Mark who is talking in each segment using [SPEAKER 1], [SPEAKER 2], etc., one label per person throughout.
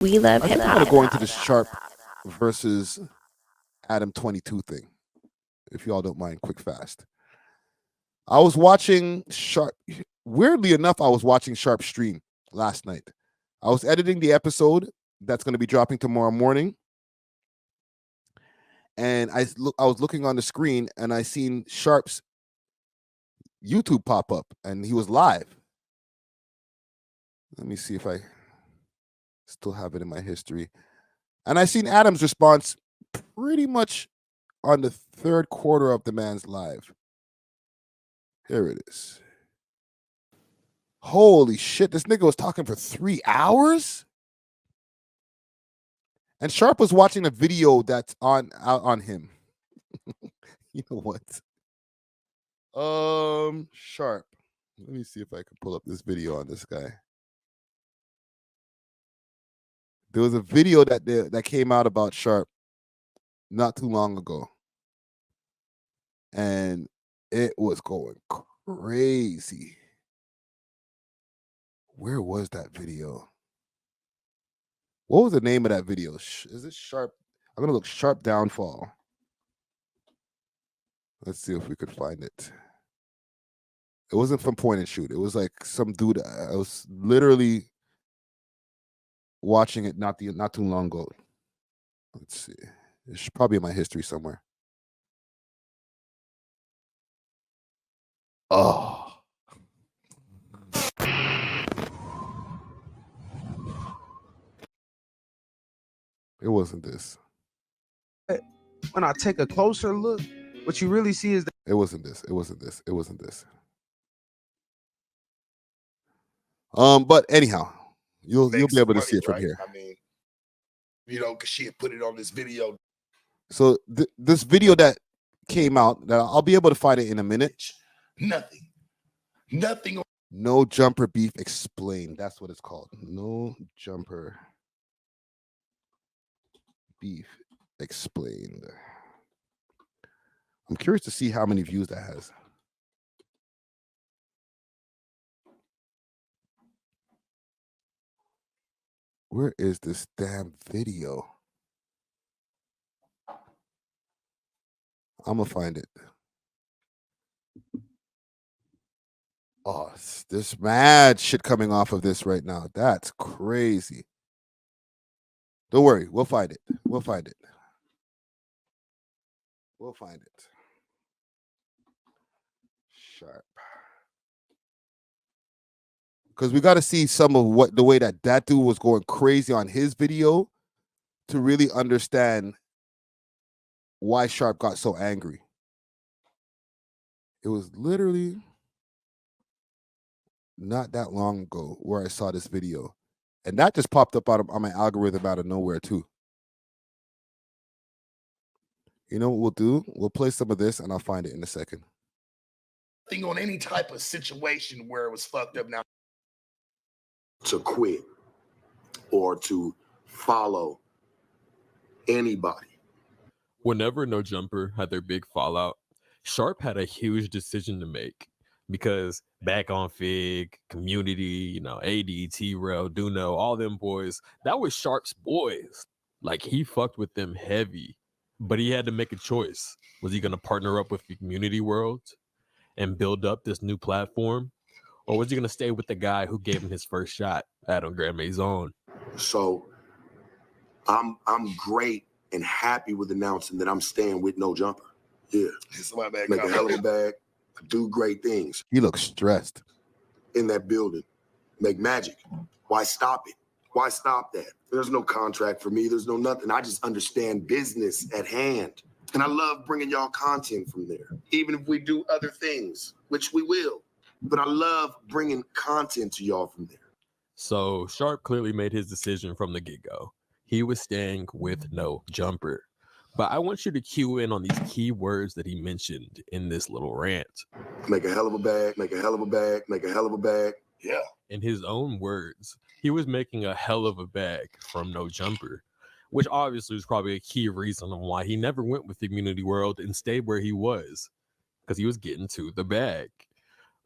[SPEAKER 1] We love
[SPEAKER 2] I
[SPEAKER 1] hip
[SPEAKER 2] think I'm gonna
[SPEAKER 1] hop.
[SPEAKER 2] go into the Sharp versus ADAM22 thing, if y'all don't mind. Quick fast. I was watching Sharp. Weirdly enough, I was watching Sharp stream last night. I was editing the episode that's going to be dropping tomorrow morning, and I was looking on the screen and I seen Sharp's YouTube pop up, and he was live. Let me see if I still have it in my history. And I seen Adam's response pretty much on the third quarter of the man's live. Here it is. Holy shit, this nigga was talking for 3 hours? And Sharp was watching a video that's out on him. You know what? Sharp. Let me see if I can pull up this video on this guy. There was a video that came out about Sharp not too long ago, and it was going crazy. Where was that video? What was the name of that video? Is it Sharp? I'm gonna look Sharp downfall. Let's see if we could find it. It wasn't from Point and Shoot. It was like some dude. I was literally watching it not too long ago. Let's see. It's probably in my history somewhere. Oh. It wasn't this.
[SPEAKER 3] When I take a closer look, what you really see is that
[SPEAKER 2] it wasn't this. It wasn't this. It wasn't this. But anyhow, you'll be able to see it from here.
[SPEAKER 4] I mean, because she had put it on this video.
[SPEAKER 2] So this video that came out, that I'll be able to find it in a minute.
[SPEAKER 4] Nothing.
[SPEAKER 2] No jumper beef explained. That's what it's called. No jumper beef explained. I'm curious to see how many views that has. Where is this damn video? I'm gonna find it. Oh, there's mad shit coming off of this right now. That's crazy. Don't worry, we'll find it. We'll find it. We'll find it. Sharp. Because we got to see some of the way that dude was going crazy on his video to really understand why Sharp got so angry. It was literally not that long ago where I saw this video. And that just popped up on my algorithm out of nowhere too. You know what we'll do? We'll play some of this and I'll find it in a second.
[SPEAKER 4] Thing on any type of situation where it was fucked up now.
[SPEAKER 5] To quit or to follow anybody.
[SPEAKER 6] Whenever No Jumper had their big fallout, Sharp had a huge decision to make because back on Fig, Community, AD, T-Rail, Duno, all them boys, that was Sharp's boys. Like, he fucked with them heavy, but he had to make a choice. Was he going to partner up with the Community World and build up this new platform? Or was he going to stay with the guy who gave him his first shot, Adam Grand Maison?
[SPEAKER 5] So I'm great and happy with announcing that I'm staying with No Jumper. Yeah. Make a hell of a bag. Do great things.
[SPEAKER 2] He looks stressed.
[SPEAKER 5] In that building. Make magic. Why stop it? Why stop that? There's no contract for me. There's no nothing. I just understand business at hand. And I love bringing y'all content from there. Even if we do other things, which we will. But I love bringing content to y'all from there.
[SPEAKER 6] So Sharp clearly made his decision from the get-go. He was staying with No Jumper. But I want you to cue in on these key words that he mentioned in this little rant.
[SPEAKER 5] Make a hell of a bag, make a hell of a bag, make a hell of a bag. Yeah.
[SPEAKER 6] In his own words, he was making a hell of a bag from No Jumper, which obviously was probably a key reason on why he never went with the Community World and stayed where he was, because he was getting to the bag.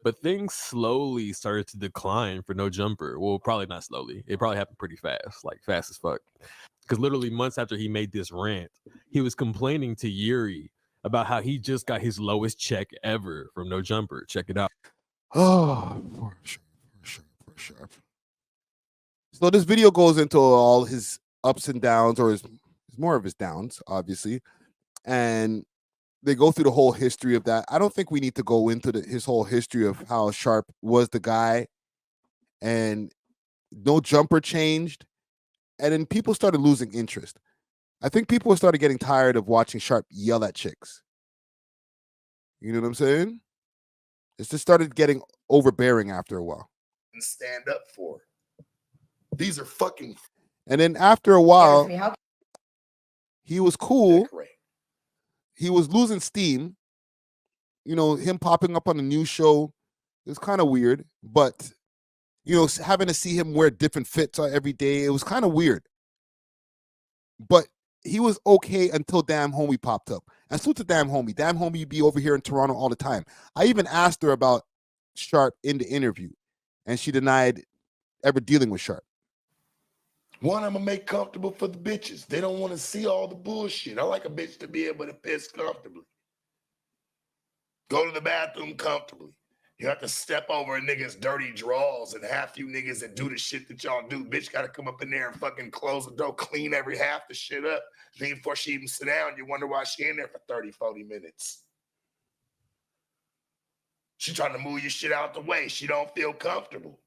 [SPEAKER 6] But things slowly started to decline for No Jumper. Well, probably not slowly. It probably happened pretty fast, like fast as fuck. Because literally months after he made this rant, he was complaining to Yuri about how he just got his lowest check ever from No Jumper. Check it out.
[SPEAKER 2] Oh, for sure. So this video goes into all his ups and downs, or his more of his downs, obviously. And they go through the whole history of that. I don't think we need to go into his whole history of how Sharp was the guy and No Jumper changed. And then people started losing interest. I think people started getting tired of watching Sharp yell at chicks. You know what I'm saying? It just started getting overbearing after a while.
[SPEAKER 4] And stand up for. These are fucking.
[SPEAKER 2] And then after a while, he was cool.
[SPEAKER 4] Decorate.
[SPEAKER 2] He was losing steam. You know, him popping up on a new show is kind of weird. But, you know, having to see him wear different fits every day, it was kind of weird. But he was okay until Damnhomie popped up. And so to Damnhomie. Damnhomie be over here in Toronto all the time. I even asked her about Sharp in the interview, and she denied ever dealing with Sharp.
[SPEAKER 4] One, I'm gonna make comfortable for the bitches. They don't want to see all the bullshit. I like a bitch to be able to piss comfortably. Go to the bathroom comfortably. You have to step over a nigga's dirty drawers, and half you niggas that do the shit that y'all do, bitch gotta come up in there and fucking close the door, clean every half the shit up. Then before she even sit down, you wonder why she in there for 30, 40 minutes. She trying to move your shit out the way. She don't feel comfortable.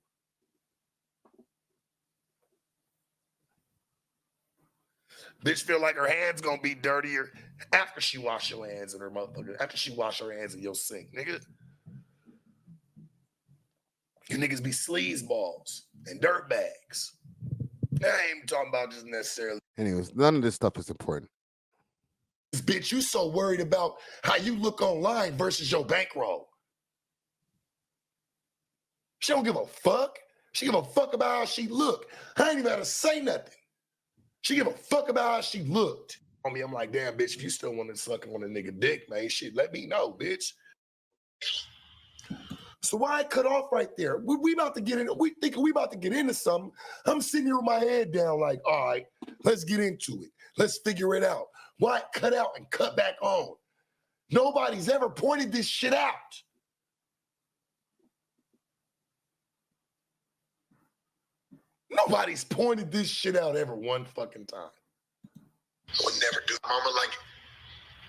[SPEAKER 4] Bitch feel like her hands gonna be dirtier after she wash your hands in her motherfucker. After she wash her hands in your sink, nigga. You niggas be sleazeballs and dirtbags. I ain't even talking about just necessarily.
[SPEAKER 2] Anyways, none of this stuff is important.
[SPEAKER 4] Bitch, you so worried about how you look online versus your bankroll. She don't give a fuck. She give a fuck about how she look. I ain't even had to say nothing. She give a fuck about how she looked. On me, I'm like, damn, bitch, if you still want to suck on a nigga dick, man, shit, let me know, bitch. So why cut off right there? We about to get in. We thinking we about to get into something. I'm sitting here with my head down, like, all right, let's get into it. Let's figure it out. Why cut out and cut back on? Nobody's ever pointed this shit out. Nobody's pointed this shit out ever one fucking time.
[SPEAKER 5] I would never do. Mama, like,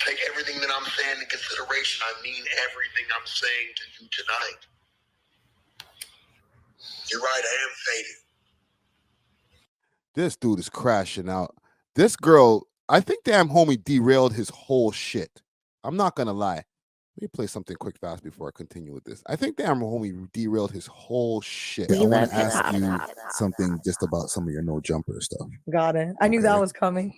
[SPEAKER 5] take everything that I'm saying into consideration. I mean everything I'm saying to you tonight. You're right, I am faded.
[SPEAKER 2] This dude is crashing out. This girl, I think Damnhomie derailed his whole shit. I'm not gonna lie. Let me play something quick fast before I continue with this. I think Damnhomie derailed his whole shit. I want to ask you something just about some of your No Jumper stuff.
[SPEAKER 1] Got it. I knew that was coming.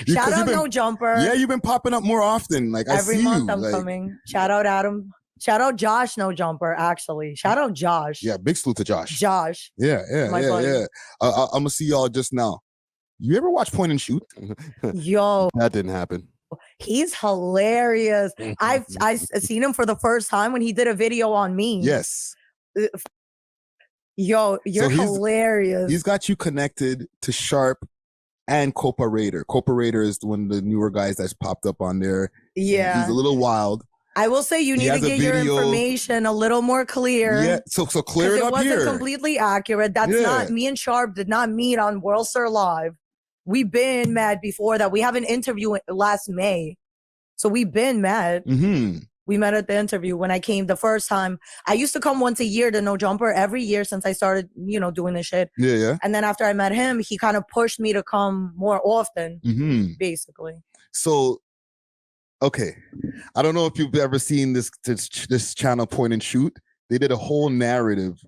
[SPEAKER 1] Shout out No Jumper.
[SPEAKER 2] Yeah, you've been popping up more often. Like
[SPEAKER 1] every
[SPEAKER 2] I see
[SPEAKER 1] month
[SPEAKER 2] you.
[SPEAKER 1] I'm coming. Shout out Adam. Shout out Josh No Jumper, actually. Shout out Josh.
[SPEAKER 2] Yeah, big salute to Josh.
[SPEAKER 1] Josh.
[SPEAKER 2] Yeah. I'm gonna see y'all just now. You ever watch Point and Shoot?
[SPEAKER 1] Yo.
[SPEAKER 2] That didn't happen.
[SPEAKER 1] He's hilarious. I've seen him for the first time when he did a video on me.
[SPEAKER 2] Yes.
[SPEAKER 1] Yo, you're hilarious.
[SPEAKER 2] He's got you connected to Sharp and Compa Raider. Compa Raider is one of the newer guys that's popped up on there.
[SPEAKER 1] Yeah.
[SPEAKER 2] He's a little wild.
[SPEAKER 1] I will say you need to get your information a little more clear.
[SPEAKER 2] Yeah, so clear it up here.
[SPEAKER 1] It wasn't completely accurate. That's not, me and Sharp did not meet on World Star Live. We've been mad before that. We have an interview last May. So we've been mad.
[SPEAKER 2] Mm-hmm.
[SPEAKER 1] We met at the interview when I came the first time. I used to come once a year to No Jumper every year since I started, doing this shit.
[SPEAKER 2] Yeah.
[SPEAKER 1] And then after I met him, he kind of pushed me to come more often, basically.
[SPEAKER 2] So, okay. I don't know if you've ever seen this channel Point and Shoot. They did a whole narrative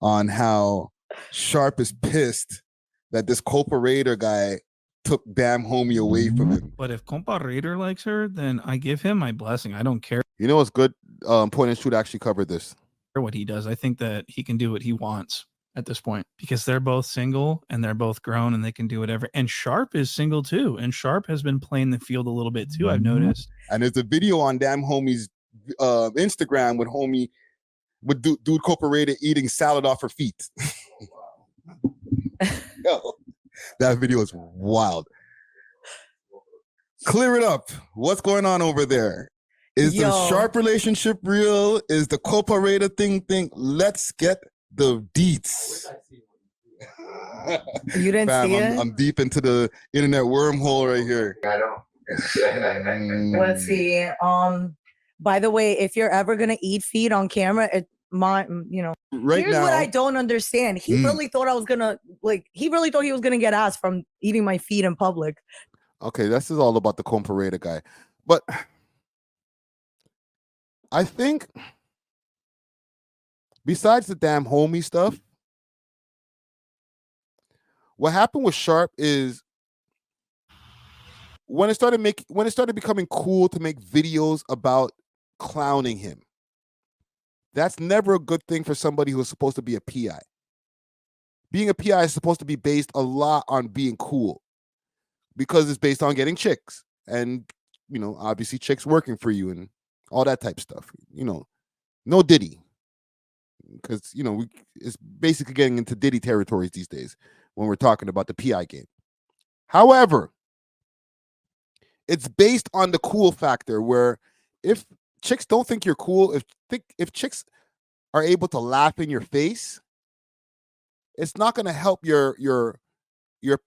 [SPEAKER 2] on how Sharp is pissed that this Compa Raider guy took Damnhomie away from him.
[SPEAKER 7] But if Compa Raider likes her, then I give him my blessing. I don't care.
[SPEAKER 2] You know what's good? Point and Shoot actually covered this.
[SPEAKER 7] What he does. I think that he can do what he wants at this point because they're both single and they're both grown and they can do whatever. And Sharp is single too. And Sharp has been playing the field a little bit too, I've noticed.
[SPEAKER 2] And there's a video on Damnhomie's Instagram with Homie with dude Corporated eating salad off her feet. Yo, that video is wild. Clear it up. What's going on over there? Is the Sharp relationship real? Is the Corporated thing? Let's get the deets.
[SPEAKER 1] You didn't see it?
[SPEAKER 2] I'm deep into the internet wormhole right here.
[SPEAKER 8] I don't.
[SPEAKER 1] Let's see. By the way, if you're ever gonna eat feet on camera, here's what I don't understand. He really thought I was gonna he really thought he was gonna get asked from eating my feet in public.
[SPEAKER 2] Okay, this is all about the Compa guy. But I think besides the Damnhomie stuff, what happened with Sharp is when it started becoming cool to make videos about clowning him. That's never a good thing for somebody who's supposed to be a PI. Being a PI is supposed to be based a lot on being cool because it's based on getting chicks and, obviously chicks working for you and all that type of stuff. No Diddy because, it's basically getting into Diddy territories these days when we're talking about the PI game. However, it's based on the cool factor where if chicks don't think you're cool, if chicks are able to laugh in your face, it's not going to help your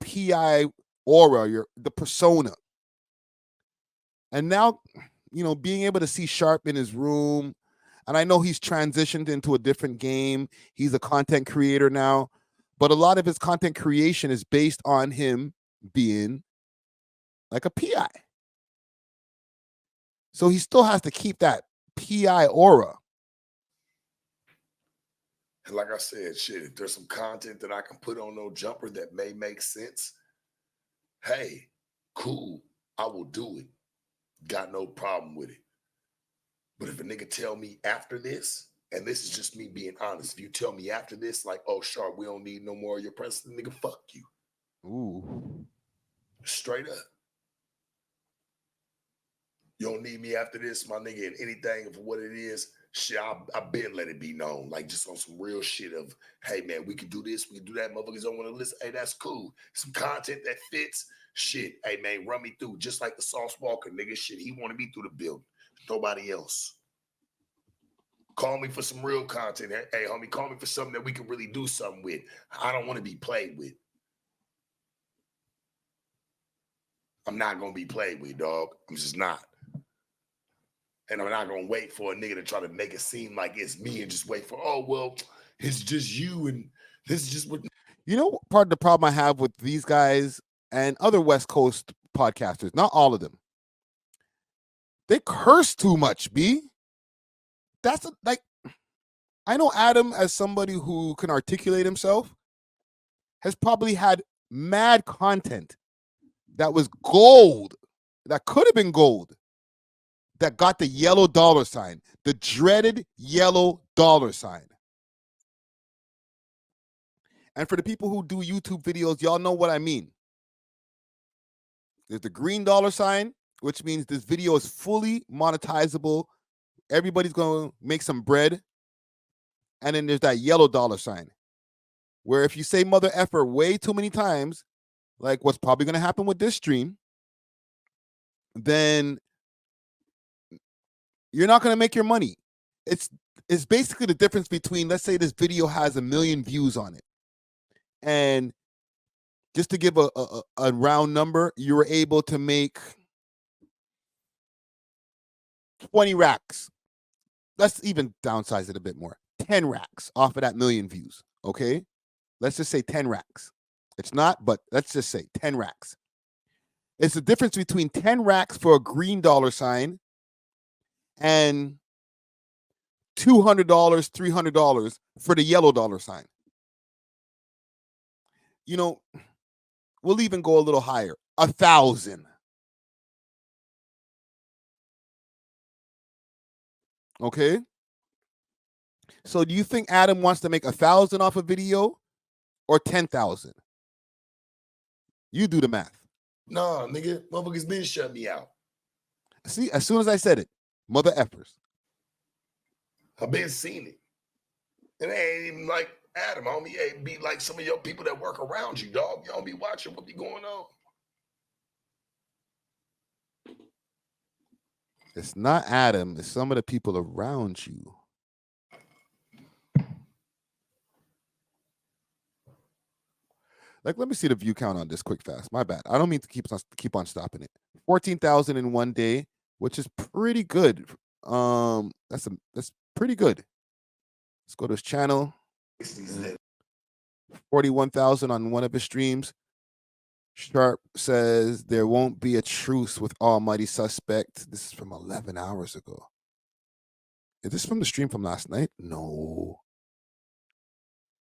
[SPEAKER 2] PI aura, the persona. And now, being able to see Sharp in his room, and I know he's transitioned into a different game. He's a content creator now, but a lot of his content creation is based on him being like a PI. So he still has to keep that PI aura.
[SPEAKER 4] And like I said, shit, if there's some content that I can put on No Jumper that may make sense, hey, cool, I will do it. Got no problem with it. But if a nigga tell me after this, and this is just me being honest, if you tell me after this, like, oh, Sharp, we don't need no more of your presence, nigga, fuck you.
[SPEAKER 2] Ooh.
[SPEAKER 4] Straight up. You don't need me after this, my nigga, and anything for what it is, shit, I've been let it be known. Like, just on some real shit of, hey, man, we can do this, we can do that. Motherfuckers don't want to listen. Hey, that's cool. Some content that fits. Shit, hey, man, run me through. Just like the Sauce Walker, nigga, shit, he wanted me through the building. Nobody else. Call me for some real content. Hey, homie, call me for something that we can really do something with. I don't want to be played with. I'm not going to be played with, dog. I'm just not. And I'm not going to wait for a nigga to try to make it seem like it's me and just wait for, oh, well, it's just you and this is just what.
[SPEAKER 2] Part of the problem I have with these guys and other West Coast podcasters, not all of them, they curse too much, B. That's I know Adam, as somebody who can articulate himself, has probably had mad content that was gold, that could have been gold, that got the yellow $, the dreaded yellow $. And for the people who do YouTube videos, y'all know what I mean. There's the green $, which means this video is fully monetizable. Everybody's going to make some bread. And then there's that yellow $, where if you say mother effer way too many times, like what's probably going to happen with this stream, then you're not going to make your money. It's basically the difference between, let's say this video has 1 million views on it. And just to give a round number, you were able to make 20 racks. Let's even downsize it a bit more. 10 racks off of that 1 million views, okay? Let's just say 10 racks. It's not, but let's just say 10 racks. It's the difference between 10 racks for a green $, and $200, $300 for the yellow $. We'll even go a little higher, 1,000. Okay. So do you think Adam wants to make 1,000 off a video or 10,000? You do the math.
[SPEAKER 4] Nah, nigga, motherfuckers been shut me out.
[SPEAKER 2] See, as soon as I said it, mother effers.
[SPEAKER 4] I've been seeing it. And it ain't even like Adam, homie. It be like some of your people that work around you, dog. You don't be watching what be going on.
[SPEAKER 2] It's not Adam. It's some of the people around you. Like, let me see the view count on this quick fast. My bad. I don't mean to keep on stopping it. 14,000 in one day, which is pretty good. That's pretty good. Let's go to his channel. 41,000 on one of his streams. Sharp says there won't be a truce with Almighty Suspect. This is from 11 hours ago. Is this from the stream from last night? No.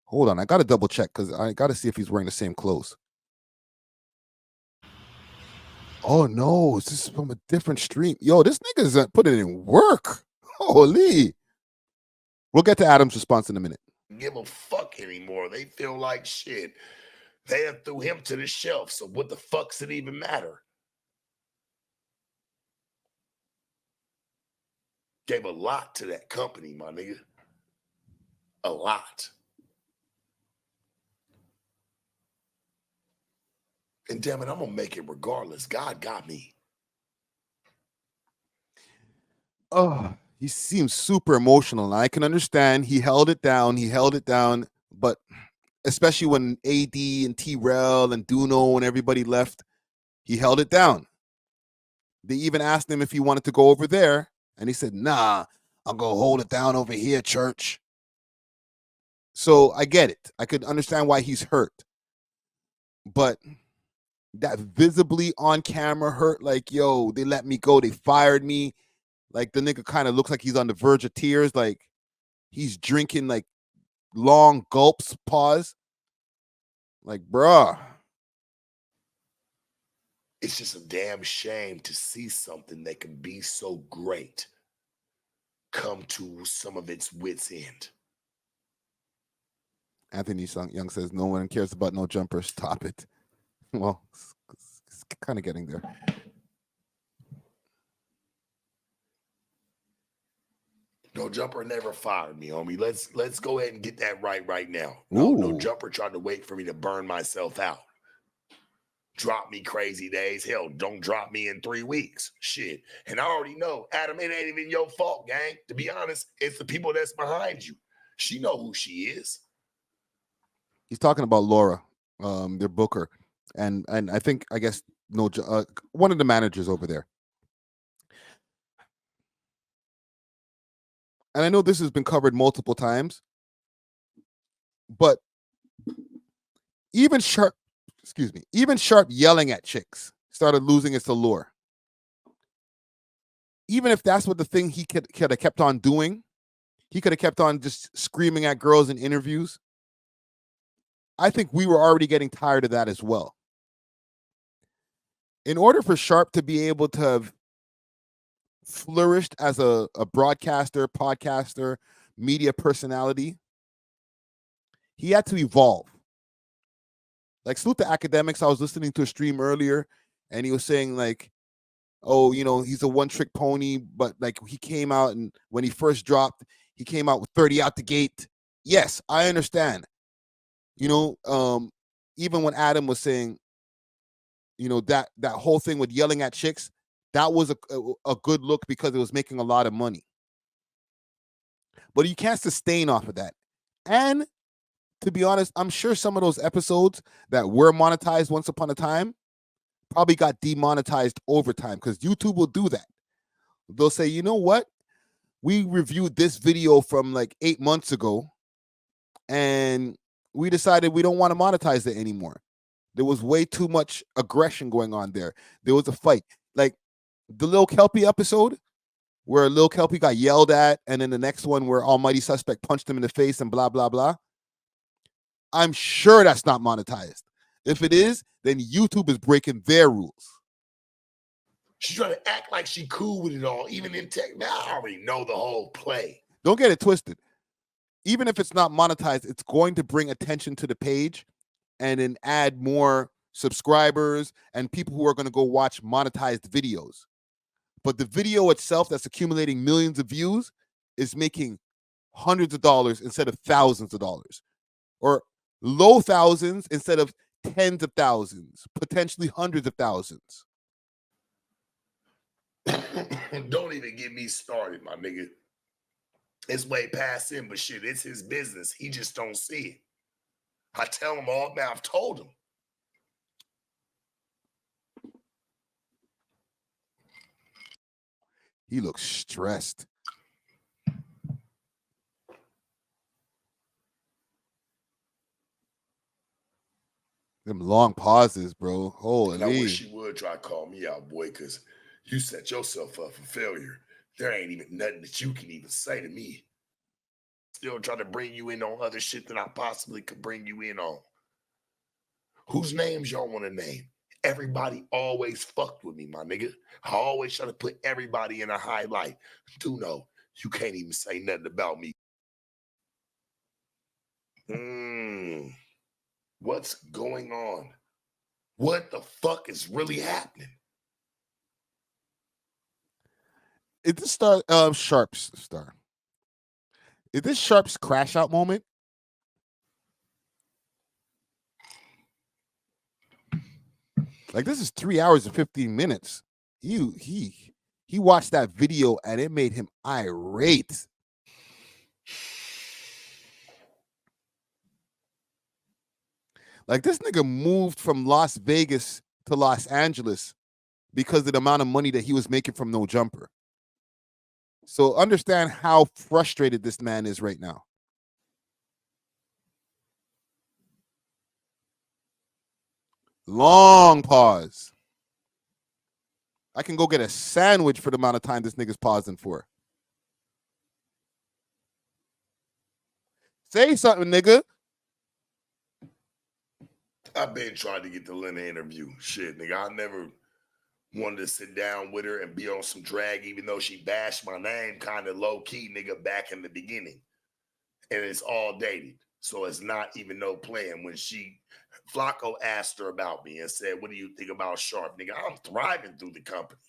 [SPEAKER 2] Hold on. I got to double check because I got to see if he's wearing the same clothes. Oh, no. This is from a different stream. Yo, this nigga's putting in work. Holy. We'll get to Adam's response in a minute.
[SPEAKER 4] Give a fuck anymore. They feel like shit. They have threw him to the shelf. So what the fuck's it even matter? Gave a lot to that company, my nigga. A lot. And damn it, I'm gonna make it regardless. God got me.
[SPEAKER 2] Oh, he seems super emotional. And I can understand he held it down. But especially when AD and T-Rel and Duno and everybody left, he held it down. They even asked him if he wanted to go over there. And he said, nah, I'll go hold it down over here, church. So I get it. I could understand why he's hurt. But that visibly on camera hurt, like, yo, they let me go. They fired me. Like, the nigga kind of looks like he's on the verge of tears. Like, he's drinking, like, long gulps, pause. Like, bruh.
[SPEAKER 4] It's just a damn shame to see something that can be so great come to some of its wit's end.
[SPEAKER 2] Anthony Young says, no one cares about no jumper. Stop it. Well, it's kind of getting there.
[SPEAKER 4] No Jumper never fired me, homie. Let's go ahead and get that right now. No Jumper tried to wait for me to burn myself out. Drop me crazy days. Hell, don't drop me in 3 weeks. Shit. And I already know, Adam, it ain't even your fault, gang. To be honest, it's the people that's behind you. She know who she is.
[SPEAKER 2] He's talking about Laura, their booker. And I think, I guess, one of the managers over there. And I know this has been covered multiple times, but even Sharp yelling at chicks started losing its allure. Even if that's what the thing he could have kept on doing, he could have kept on just screaming at girls in interviews. I think we were already getting tired of that as well. In order for Sharp to be able to have flourished as a broadcaster, podcaster, media personality, he had to evolve. Like, salute the academics. I was listening to a stream earlier, and he was saying, like, oh, you know, he's a one-trick pony, but, like, he came out, and when he first dropped, he came out with 30 out the gate. Yes, I understand. You know, even when Adam was saying, you know, that whole thing with yelling at chicks, that was a good look because it was making a lot of money. But you can't sustain off of that. And to be honest, I'm sure some of those episodes that were monetized once upon a time probably got demonetized over time, because YouTube will do that. They'll say, you know what? We reviewed this video from like 8 months ago, and we decided we don't want to monetize it anymore. There was way too much aggression going on there. There was a fight. Like the Lil Kelpie episode where Lil Kelpie got yelled at, and then the next one where Almighty Suspect punched him in the face and blah, blah, blah. I'm sure that's not monetized. If it is, then YouTube is breaking their rules.
[SPEAKER 4] She's trying to act like she cool with it all, even in tech. Now I already know the whole play.
[SPEAKER 2] Don't get it twisted. Even if it's not monetized, it's going to bring attention to the page and then add more subscribers and people who are going to go watch monetized videos. But the video itself that's accumulating millions of views is making hundreds of dollars instead of thousands of dollars, or low thousands instead of tens of thousands, potentially hundreds of thousands.
[SPEAKER 4] Don't even get me started, my nigga. It's way past him, but shit, it's his business. He just don't see it. I tell him all, man, I've told him.
[SPEAKER 2] He looks stressed. Them long pauses, bro. Holy.
[SPEAKER 4] And I wish you would try to call me out, boy, because you set yourself up for failure. There ain't even nothing that you can even say to me. Still trying to bring you in on other shit that I possibly could bring you in on. Whose names y'all want to name? Everybody always fucked with me, my nigga. I always try to put everybody in a high light. Do know, you can't even say nothing about me. What's going on? What the fuck is really happening?
[SPEAKER 2] Is this Sharp's star? Is this Sharp's crash out moment? Like, this is 3 hours and 15 minutes. He watched that video and it made him irate. Like, this nigga moved from Las Vegas to Los Angeles because of the amount of money that he was making from No Jumper. So understand how frustrated this man is right now. Long pause. I can go get a sandwich for the amount of time this nigga's pausing for. Say something, nigga.
[SPEAKER 4] I've been trying to get the Lena interview. Shit, nigga, I never wanted to sit down with her and be on some drag, even though she bashed my name kind of low-key, nigga, back in the beginning. And it's all dated. So it's not even no plan. When Flakko asked her about me and said, what do you think about Sharp? Nigga, I'm thriving through the company.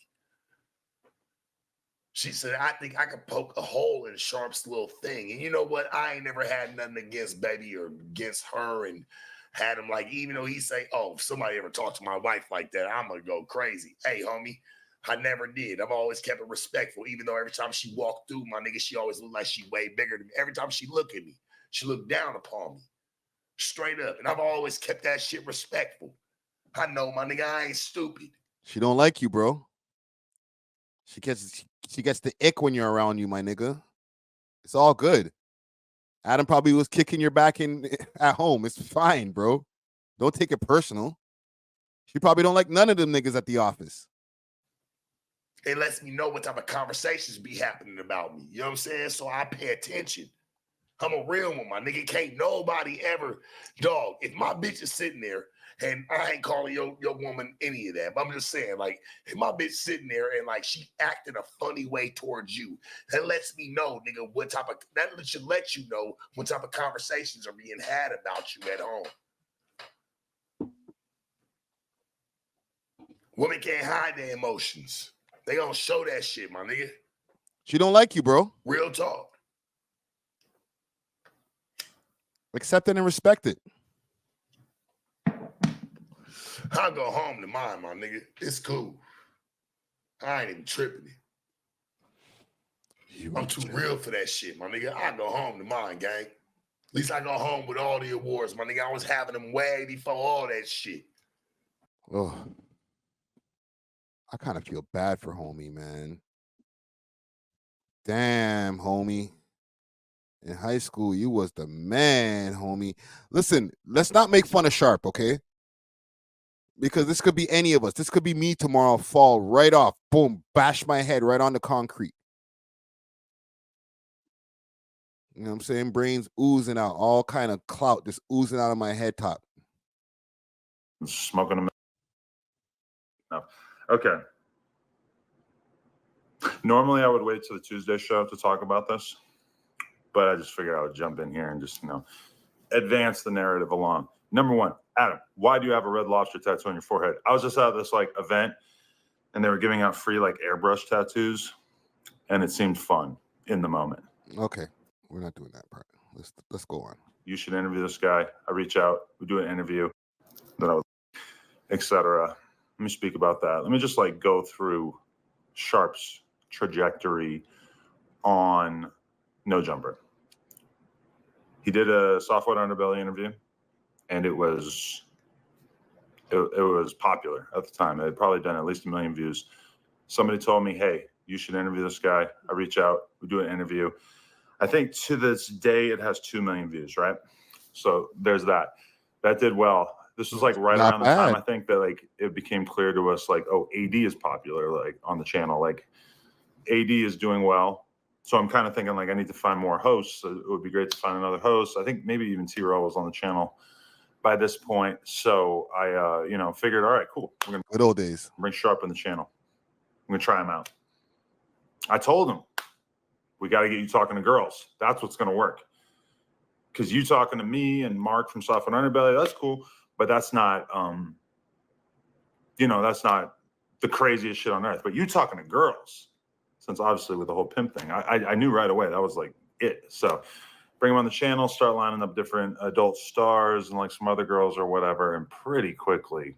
[SPEAKER 4] She said, I think I could poke a hole in Sharp's little thing. And you know what? I ain't never had nothing against Baby or against her, and had him like, even though he say, oh, if somebody ever talked to my wife like that, I'm going to go crazy. Hey, homie, I never did. I've always kept it respectful, even though every time she walked through, my nigga, she always looked like she way bigger than me. Every time she looked at me, she looked down upon me. Straight up. And I've always kept that shit respectful. I know, my nigga, I ain't stupid.
[SPEAKER 2] She don't like you, bro. She gets the ick when you're around you, my nigga. It's all good. Adam probably was kicking your back at home. It's fine, bro. Don't take it personal. She probably don't like none of them niggas at the office.
[SPEAKER 4] It lets me know what type of conversations be happening about me. You know what I'm saying? So I pay attention. I'm a real one, my nigga. Can't nobody ever, dog. If my bitch is sitting there, and I ain't calling your woman any of that, but I'm just saying, like, if my bitch sitting there and like she acting a funny way towards you, that lets me know, nigga, that should let you know what type of conversations are being had about you at home. Women can't hide their emotions. They gonna show that shit, my nigga.
[SPEAKER 2] She don't like you, bro.
[SPEAKER 4] Real talk.
[SPEAKER 2] Accept it and respect it.
[SPEAKER 4] I'll go home to mine, my nigga. It's cool. I ain't even tripping it. I'm too real for that shit, my nigga. I go home to mine, gang. At least I go home with all the awards, my nigga. I was having them way before all that shit.
[SPEAKER 2] Oh, I kind of feel bad for homie, man. Damn, homie. In high school, you was the man, homie. Listen, let's not make fun of Sharp, okay? Because this could be any of us. This could be me tomorrow, fall right off. Boom, bash my head right on the concrete. You know what I'm saying? Brains oozing out. All kind of clout just oozing out of my head top.
[SPEAKER 9] Smoking a... No. Okay. Normally, I would wait till the Tuesday show to talk about this, but I just figured I would jump in here and just, advance the narrative along. Number one, Adam, why do you have a red lobster tattoo on your forehead? I was just at this event, and they were giving out free airbrush tattoos, and it seemed fun in the moment.
[SPEAKER 2] Okay. We're not doing that part. Let's go on.
[SPEAKER 9] You should interview this guy. I reach out. We do an interview. Then I was, etc. Let me speak about that. Let me just like go through Sharp's trajectory on No Jumper. He did a Software Underbelly interview, and it was popular at the time. It had probably done at least 1 million views. Somebody told me, hey, you should interview this guy. I reach out. We do an interview. I think to this day, it has 2 million views, right? So there's that. That did well. This was like right around the time I think that like it became clear to us like, oh, AD is popular like on the channel. Like AD is doing well. So I'm kind of thinking like I need to find more hosts. So it would be great to find another host. I think maybe even T-Row was on the channel by this point. So I figured, all right, cool. We're gonna
[SPEAKER 2] good old days.
[SPEAKER 9] Bring Sharp in the channel. I'm gonna try him out. I told him, we got to get you talking to girls. That's what's gonna work. Because you talking to me and Mark from Software Underbelly, that's cool. But that's not, that's not the craziest shit on earth. But you talking to girls, since obviously with the whole pimp thing, I knew right away that was like it. So bring them on the channel, start lining up different adult stars and like some other girls or whatever, and pretty quickly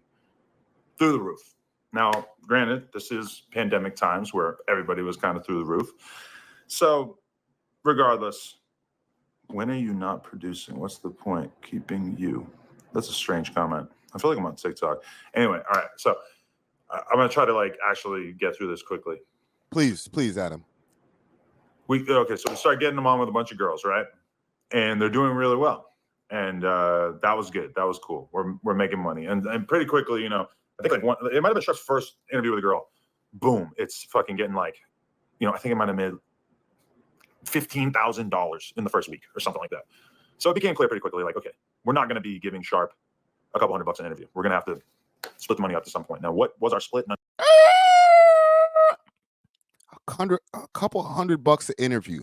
[SPEAKER 9] through the roof. Now, granted, this is pandemic times where everybody was kind of through the roof. So regardless, when are you not producing? What's the point? Keeping you. That's a strange comment. I feel like I'm on TikTok. Anyway, all right. So I'm going to try to like actually get through this quickly.
[SPEAKER 2] Please, Adam.
[SPEAKER 9] So we start getting them on with a bunch of girls, right? And they're doing really well. And that was good. That was cool. We're making money. And pretty quickly, I think like it might have been Sharp's first interview with a girl. Boom. It's fucking getting like, I think it might have made $15,000 in the first week or something like that. So it became clear pretty quickly, like, okay, we're not going to be giving Sharp a couple $100 an interview. We're going to have to split the money up to some point. Now, what was our split?
[SPEAKER 2] A couple $100 an interview,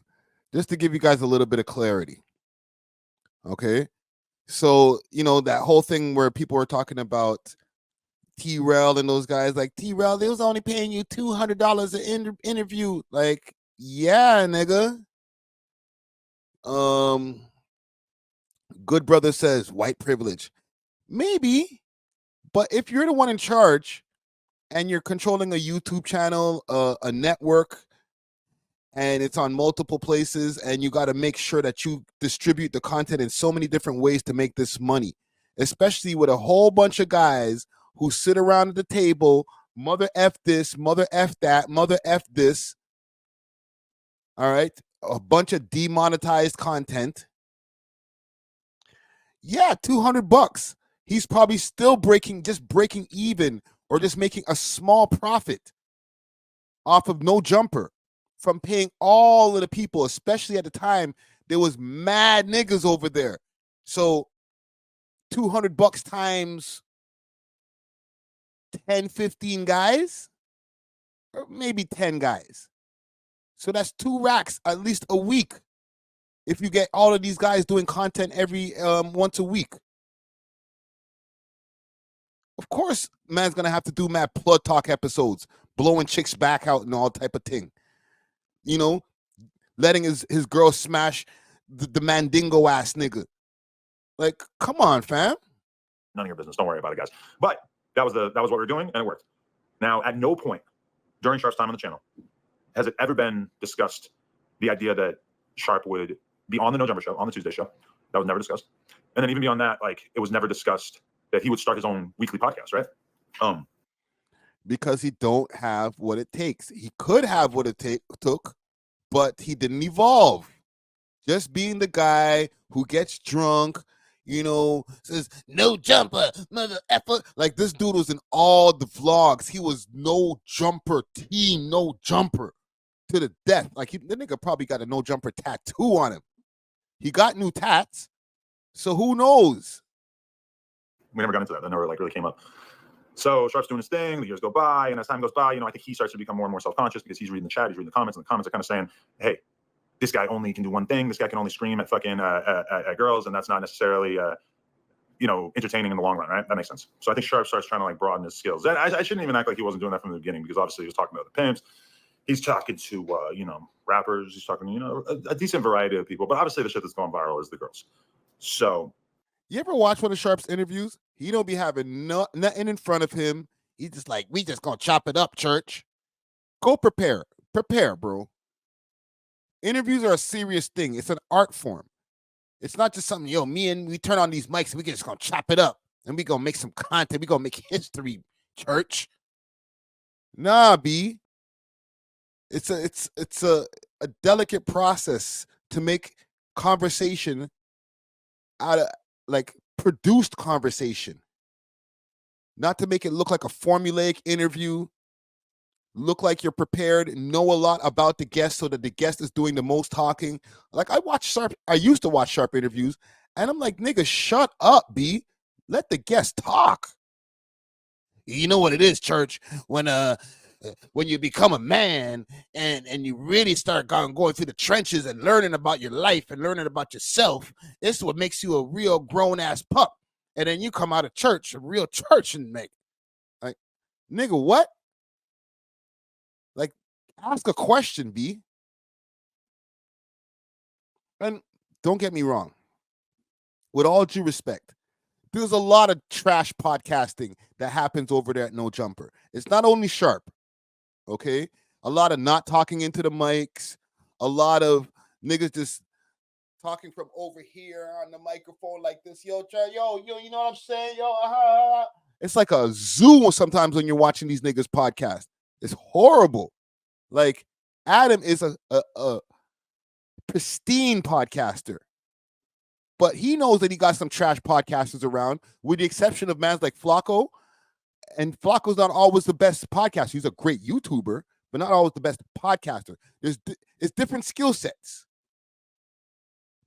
[SPEAKER 2] just to give you guys a little bit of clarity. Okay. So, that whole thing where people were talking about T-Rel and those guys, like T-Rel, they was only paying you $200 an interview. Like, yeah, nigga. Good brother says white privilege. Maybe, but if you're the one in charge and you're controlling a YouTube channel, a network, and it's on multiple places, and you got to make sure that you distribute the content in so many different ways to make this money, especially with a whole bunch of guys who sit around at the table, mother F this, mother F that, mother F this. All right. A bunch of demonetized content. Yeah, $200. He's probably still breaking even or just making a small profit off of No Jumper from paying all of the people, especially at the time there was mad niggas over there. So $200 times 10, 15 guys, or maybe 10 guys. So that's 2 racks at least a week if you get all of these guys doing content every once a week. Of course, man's gonna have to do mad blood talk episodes, blowing chicks back out and all type of thing. Letting his girl smash the mandingo ass nigga. Like, come on, fam.
[SPEAKER 9] None of your business. Don't worry about it, guys. But that was what we were doing, and it worked. Now, at no point during Sharp's time on the channel has it ever been discussed the idea that Sharp would be on the No Jumper show, on the Tuesday show. That was never discussed. And then even beyond that, like, it was never discussed that he would start his own weekly podcast, right?
[SPEAKER 2] Because he don't have what it takes. He could have what it took, but he didn't evolve. Just being the guy who gets drunk, says, no jumper, mother effer. Like, this dude was in all the vlogs. He was No Jumper team, No Jumper to the death. Like, the nigga probably got a No Jumper tattoo on him. He got new tats, so who knows?
[SPEAKER 9] We never got into that. That never really came up. So Sharp's doing his thing. The years go by, and as time goes by, I think he starts to become more and more self-conscious because he's reading the chat, he's reading the comments, and the comments are kind of saying, "Hey, this guy only can do one thing. This guy can only scream at fucking at girls, and that's not necessarily entertaining in the long run, right? That makes sense." So I think Sharp starts trying to like broaden his skills. And I shouldn't even act like he wasn't doing that from the beginning because obviously he was talking about the pimps. he's talking to rappers. He's talking to a decent variety of people. But obviously, the shit that's going viral is the girls. So,
[SPEAKER 2] you ever watch one of Sharp's interviews? He don't be having nothing in front of him. He's just like, we just gonna chop it up, church. Go prepare, bro. Interviews are a serious thing. It's an art form. It's not just something, we turn on these mics and we just gonna chop it up and we gonna make some content. We gonna make history, church. Nah, B. It's a delicate process to make conversation out of produced conversation. Not to make it look like a formulaic interview. Look like you're prepared, know a lot about the guest so that the guest is doing the most talking. Like I used to watch Sharp interviews, and I'm like, nigga, shut up, B. Let the guest talk. You know what it is, church, when you become a man and you really start going through the trenches and learning about your life and learning about yourself, this is what makes you a real grown-ass pup. And then you come out of church, a real church, and make like, nigga, what? Like, ask a question, B. And don't get me wrong. With all due respect, there's a lot of trash podcasting that happens over there at No Jumper. It's not only Sharp, okay? A lot of not talking into the mics, a lot of niggas just talking from over here on the microphone like this. Yo, you know what I'm saying? It's like a zoo sometimes when you're watching these niggas podcast. It's horrible. Like, Adam is a pristine podcaster. But he knows that he got some trash podcasters around, with the exception of mans like Flakko. And Flacco's not always the best podcaster. He's a great YouTuber, but not always the best podcaster. It's different skill sets.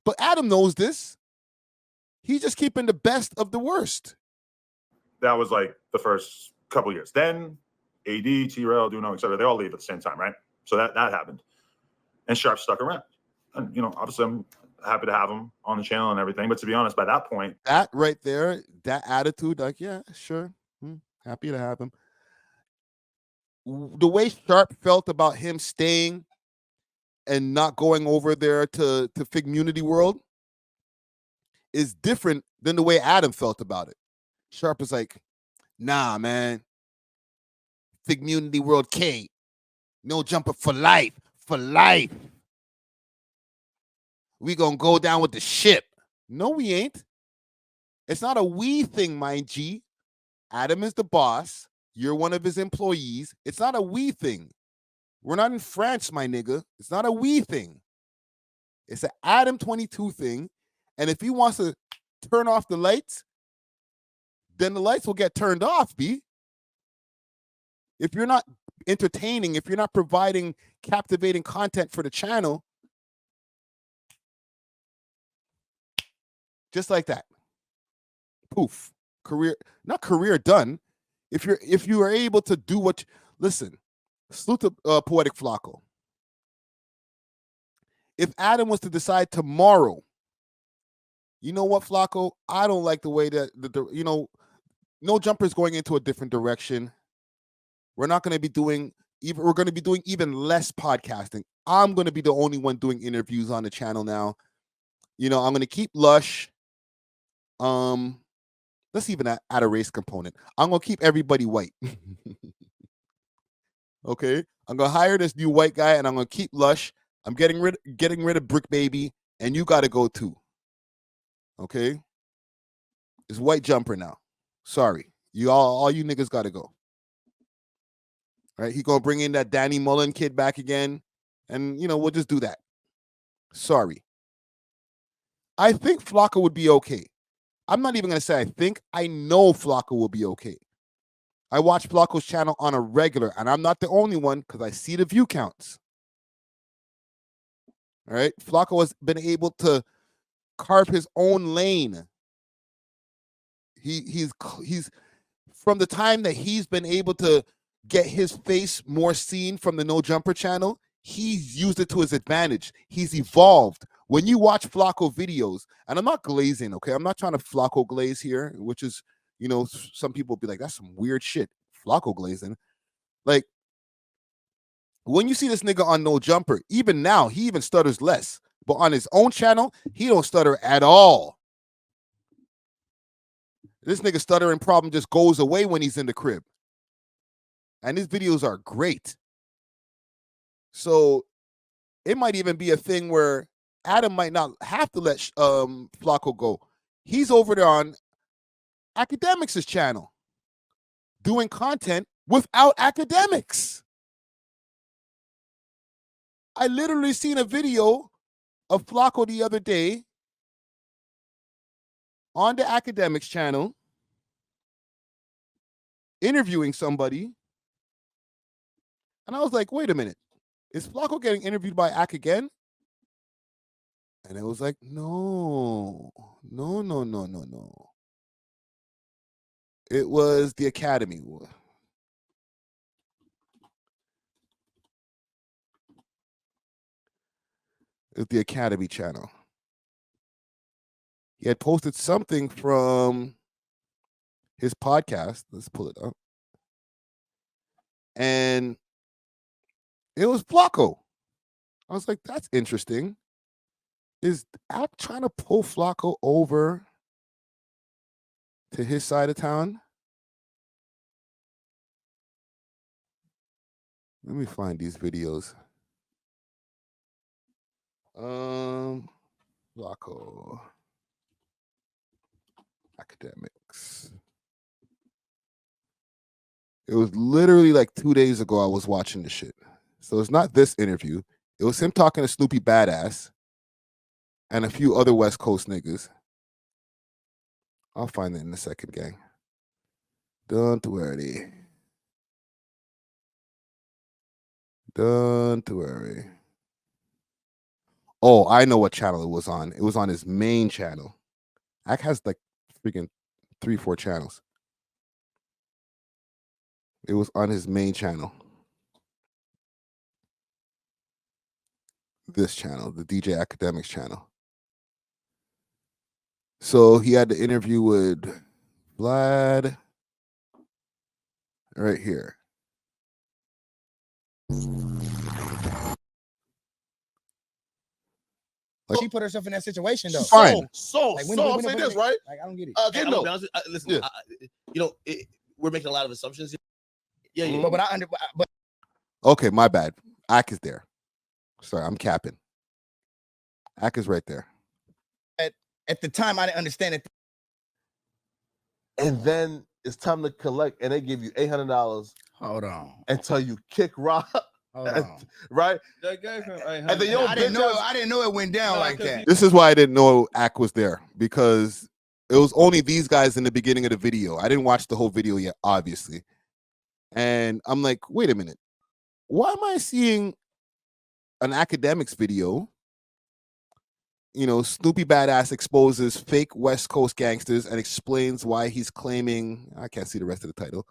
[SPEAKER 2] But Adam knows this. He's just keeping the best of the worst.
[SPEAKER 9] that was like the first couple years. Then AD, T-Rail, Duno, etc. They all leave at the same time, right? So that happened. And Sharp stuck around. And, obviously I'm happy to have him on the channel and everything. But to be honest, by that point,
[SPEAKER 2] that right there, that attitude, like, yeah, sure. Happy to have him. The way Sharp felt about him staying and not going over there to Figmunity World is different than the way Adam felt about it. Sharp is like, nah, man. Figmunity World K. No Jumper for life. For life. We gonna go down with the ship. No, we ain't. It's not a we thing, mind G. Adam is the boss. You're one of his employees. It's not a we thing. We're not in France, my nigga. It's not a we thing. It's an ADAM22 thing. And if he wants to turn off the lights, then the lights will get turned off, B. If you're not entertaining, if you're not providing captivating content for the channel, just like that. Poof. Not career done. If you are able to do what, listen, salute to Poetic Flakko. If Adam was to decide tomorrow, you know what, Flakko? I don't like the way that No Jumper is going into a different direction. We're not going to be doing we're going to be doing even less podcasting. I'm going to be the only one doing interviews on the channel now. I'm going to keep Lush. Let's even add a race component. I'm going to keep everybody white. Okay? I'm going to hire this new white guy and I'm going to keep Lush. I'm getting rid of Brick Baby, and you got to go too. Okay? It's White Jumper now. Sorry. All you niggas got to go. Right? He going to bring in that Danny Mullen kid back again, and we'll just do that. Sorry. I think Flakko would be okay. I'm not even going to say I think. I know Flakko will be okay. I watch Flakko's channel on a regular, and I'm not the only one because I see the view counts. All right? Flakko has been able to carve his own lane. He's from the time that he's been able to get his face more seen from the No Jumper channel, he's used it to his advantage. He's evolved. When you watch Flakko videos, and I'm not glazing, okay? I'm not trying to Flakko glaze here, which is, some people be like, that's some weird shit. Flakko glazing. Like, when you see this nigga on No Jumper, even now, he even stutters less. But on his own channel, he don't stutter at all. This nigga stuttering problem just goes away when he's in the crib. And his videos are great. So it might even be a thing where Adam might not have to let Flakko go. He's over there on Academics' channel doing content without Academics. I literally seen a video of Flakko the other day on the Academics channel interviewing somebody. And I was like, wait a minute. Is Flakko getting interviewed by Ac again? And it was like, no. It was the Academy. It was the Academy channel. He had posted something from his podcast. Let's pull it up. And it was Flakko. I was like, that's interesting. Is Ac trying to pull Flakko over to his side of town? Let me find these videos. Flakko. Academics. It was literally like 2 days ago I was watching this shit. So it's not this interview. It was him talking to Snoopy Badazz and a few other West Coast niggas. I'll find it in a second, gang. Don't worry. Don't worry. Oh, I know what channel it was on. It was on his main channel. Ac has like freaking 3-4 channels. It was on his main channel. This channel, the DJ Academics channel. So he had the interview with Vlad right here.
[SPEAKER 10] Like, she put herself in that situation though.
[SPEAKER 2] Fine.
[SPEAKER 10] So
[SPEAKER 4] I'm saying this, right?
[SPEAKER 10] Like, I don't get it.
[SPEAKER 4] Hey,
[SPEAKER 11] I'm gonna be honest with you, listen,
[SPEAKER 2] Yeah.
[SPEAKER 11] We're making a lot of assumptions here. Yeah.
[SPEAKER 10] But
[SPEAKER 2] Okay, my bad. Ac is there. Sorry, I'm capping. Ac is right there.
[SPEAKER 10] at the time, I didn't understand it.
[SPEAKER 12] And then it's time to collect, and they give you $800.
[SPEAKER 10] Hold on.
[SPEAKER 12] And tell you kick rock.
[SPEAKER 10] Hold on.
[SPEAKER 12] Right?
[SPEAKER 11] They gave him
[SPEAKER 12] And then
[SPEAKER 10] I didn't know it went down like that.
[SPEAKER 2] This is why I didn't know Ac was there, because it was only these guys in the beginning of the video. I didn't watch the whole video yet, obviously. And I'm like, wait a minute. Why am I seeing an Academics video? You know, Snoopy Badazz exposes fake West Coast gangsters and explains why he's claiming, I can't see the rest of the title.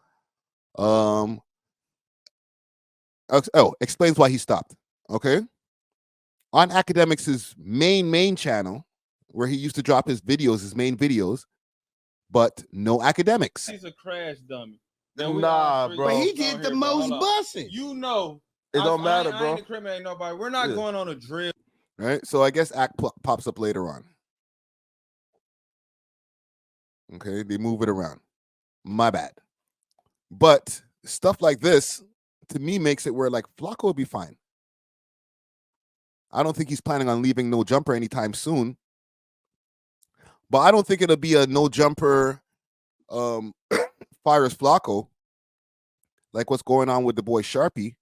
[SPEAKER 2] Explains why he stopped. Okay. On Academics' main channel, where he used to drop his videos, his main videos, but no Academics.
[SPEAKER 11] He's a crash dummy.
[SPEAKER 12] Nah, bro.
[SPEAKER 10] But he did the most bussing.
[SPEAKER 11] You know,
[SPEAKER 12] it don't matter, bro.
[SPEAKER 11] I ain't incriminating nobody. We're not going on a drill.
[SPEAKER 2] Right. So I guess Ac pops up later on. Okay. They move it around. My bad. But stuff like this, to me, makes it where like Flakko will be fine. I don't think he's planning on leaving No Jumper anytime soon. But I don't think it'll be a No Jumper fires Flakko, like what's going on with the boy Sharpie.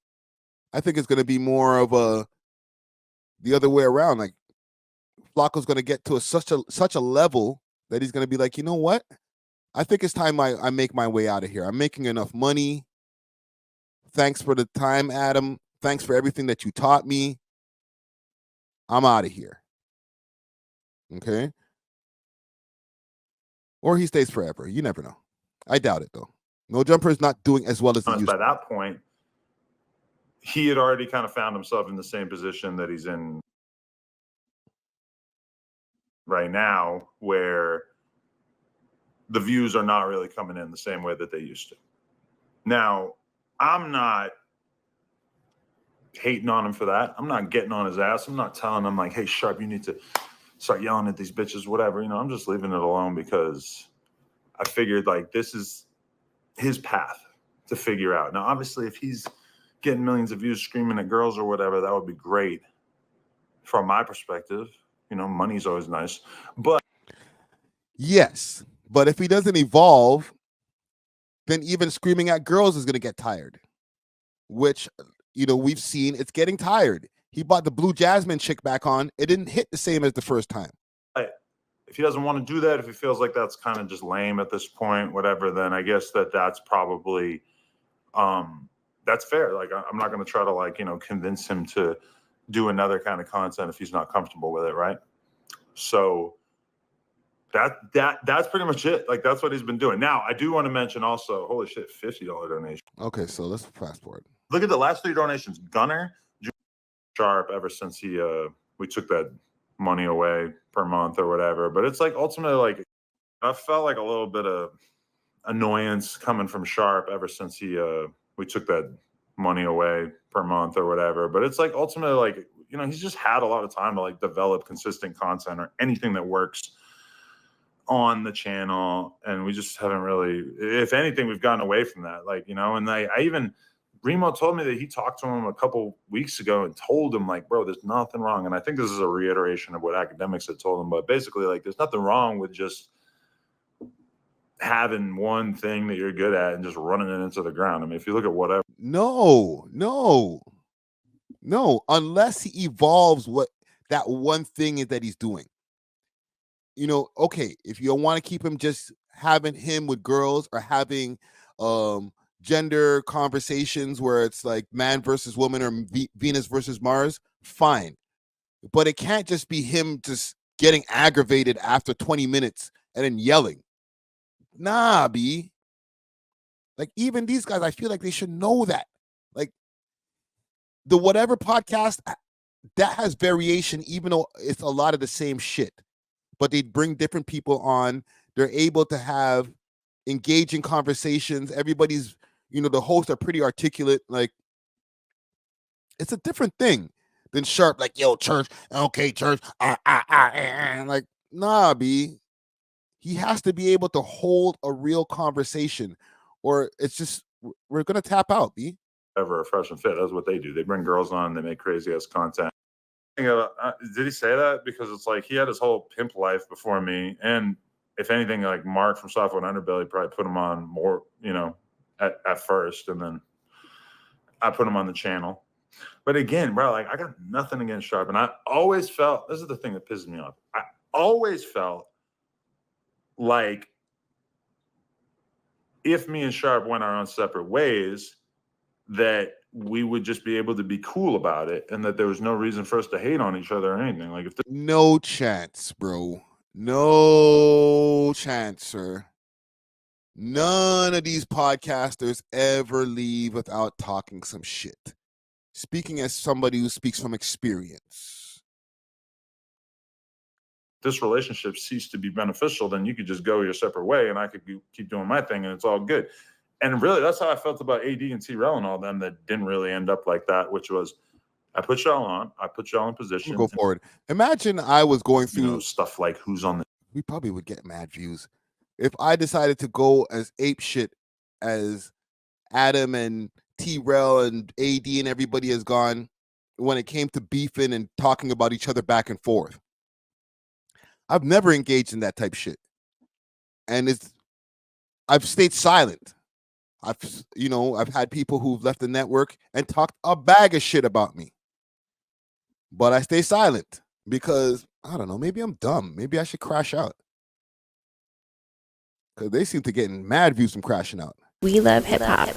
[SPEAKER 2] I think it's going to be more of the other way around. Like Flakko's going to get to such a level that he's going to be like, you know what? I think it's time I make my way out of here. I'm making enough money. Thanks for the time, Adam. Thanks for everything that you taught me. I'm out of here. Okay? Or he stays forever. You never know. I doubt it, though. No Jumper is not doing as well as he used to.
[SPEAKER 9] By that point, he had already kind of found himself in the same position that he's in right now, where the views are not really coming in the same way that they used to. Now, I'm not hating on him for that. I'm not getting on his ass. I'm not telling him like, hey, Sharp, you need to start yelling at these bitches, whatever. You know, I'm just leaving it alone because I figured like this is his path to figure out. Now, obviously, if he's getting millions of views screaming at girls or whatever, that would be great. From my perspective, you know, money's always nice. But
[SPEAKER 2] yes, but if he doesn't evolve, then even screaming at girls is going to get tired, which, you know, we've seen it's getting tired. He brought the Blue Jasmine chick back on. It didn't hit the same as the first time.
[SPEAKER 9] If he doesn't want to do that, if he feels like that's kind of just lame at this point, whatever, then I guess that's probably, that's fair. Like, I'm not going to try to, like, you know, convince him to do another kind of content if he's not comfortable with it, right? So that's pretty much it. Like, that's what he's been doing. Now, I do want to mention also, holy shit, $50 donation.
[SPEAKER 2] Okay, so let's fast forward.
[SPEAKER 9] Look at the last 3 donations. Gunner, Sharp, ever since we took that money away per month or whatever. But it's like ultimately, like, I felt like a little bit of annoyance coming from Sharp ever since we took that money away per month or whatever. But it's like ultimately, like, you know, he's just had a lot of time to like develop consistent content or anything that works on the channel, and we just haven't really, if anything, we've gotten away from that. Like, you know, and I even, Remo told me that he talked to him a couple weeks ago and told him, like, bro, there's nothing wrong. And I think this is a reiteration of what academics had told him, but basically, like, there's nothing wrong with just having one thing that you're good at and just running it into the ground. I mean, if you look at whatever.
[SPEAKER 2] No, unless he evolves what that one thing is that he's doing. You know, okay, if you don't want to keep him just having him with girls or having gender conversations where it's like man versus woman or Venus versus Mars, fine. But it can't just be him just getting aggravated after 20 minutes and then yelling. Nah, B. Like, even these guys, I feel like they should know that. Like, the whatever podcast, that has variation, even though it's a lot of the same shit. But they bring different people on. They're able to have engaging conversations. Everybody's, you know, the hosts are pretty articulate. Like, it's a different thing than Sharp, like, yo, church, okay, church, like, nah, B. He has to be able to hold a real conversation, or it's just, we're going to tap out, B.
[SPEAKER 9] Ever a fresh and fit. That's what they do. They bring girls on, they make crazy ass content. Did he say that? Because it's like he had his whole pimp life before me, and if anything, like Mark from Software and Underbelly probably put him on more, you know, at first, and then I put him on the channel. But again, bro, like, I got nothing against Sharp, and I always felt, this is the thing that pisses me off, I always felt like if me and Sharp went our own separate ways, that we would just be able to be cool about it, and that there was no reason for us to hate on each other or anything. Like, if
[SPEAKER 2] no chance, bro. No chance, sir. None of these podcasters ever leave without talking some shit. Speaking as somebody who speaks from experience.
[SPEAKER 9] This relationship ceased to be beneficial, then you could just go your separate way, and I could keep doing my thing, and it's all good. And really, that's how I felt about AD and T-Rel and all them that didn't really end up like that, which was, I put y'all on, I put y'all in position.
[SPEAKER 2] Go forward. Imagine I was going through,
[SPEAKER 9] you know, stuff like who's on the.
[SPEAKER 2] We probably would get mad views if I decided to go as ape shit as Adam and T-Rel and AD and everybody has gone when it came to beefing and talking about each other back and forth. I've never engaged in that type of shit, and I've stayed silent. I've had people who've left the network and talked a bag of shit about me, but I stay silent because I don't know. Maybe I'm dumb. Maybe I should crash out because they seem to getting mad views from crashing out.
[SPEAKER 13] We love hip hop.